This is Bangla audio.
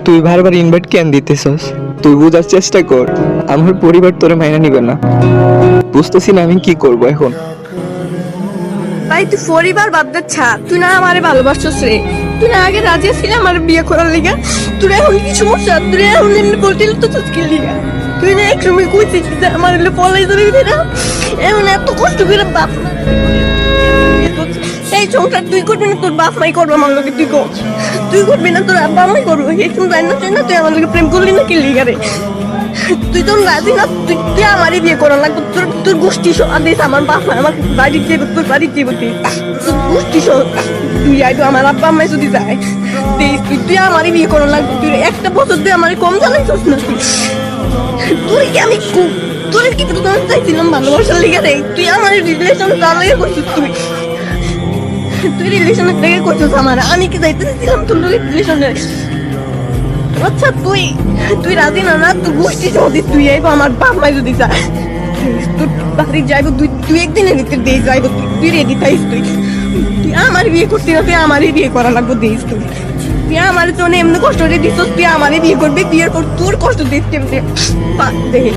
তুই বারবার ইনভাইট কেন দিতেছস? তুই বুঝার চেষ্টা কর, আমার পরিবার তোরে মাইনা নিবে না। বুঝতেছি না আমি কি করব এখন। ভাই তুই পরিবার বাদ দে, ছাড়। তুই না আমারে ভালোবাসছস রে, তুই না আগে রাজি ছিলি আমার বিয়ে করার লিগা। তুই এখন কি সমস্যা? তুই এখন এমনি বলছিল তো তোকে লিগা। তুই না এক সময় কইছিস যে আমার হলে পলাই যাবে না, এমন এত কষ্ট করে বাপ এই সংসার তুই করবি না, তোর বাপ মাই করবে আমার লোকে। তুই কর, তুই করবি না, তোর আব্বা মাই করবো। এরকম জানি না, না তুই আমার লোকে প্রেম করলি না কি লিগা রে? তুই তো রাজি না, তুই আমারই বিয়ে করা লাগতো। তোর গোষ্ঠী আদেশ আমার বাপ মা আমার বাড়ি যাবে, তোর বাড়ি যাবে তোর গোষ্ঠী তুই আইতো আমার আব্বা আম্মাই যদি যায় তুই আমারই বিয়ে করা লাগতো। তুই একটা বছর দিয়ে আমার কম জানাইছস না। তুই কি আমি তোর কি তোর চাইছিলাম ভালোবাসার লিগা রে? তুই আমার রিলেশন তার লিগে করছিস। তুই রিলেশনের থেকে করছিস আমার, আমি কি যাইতে চাইছিলাম তোর রিলেশনে? আচ্ছা তুই রাজি না? না তুই গোষ্ঠী যদি তুই আইবো আমার বাপ মাই যদি যায় তোর বাড়ি যাইবো, তুই একদিনের ভিতরে দিয়ে যাইবো। তুই রেডি থাইস? তুই আমার বিয়ে করতে না, তুই আমারই বিয়ে করা লাগবো দিস। তুই আমার জন্য এমনি কষ্ট দিয়ে দিস, তুই আমারই বিয়ে করবি। বিয়ের পর তোর কষ্ট দিস দেখে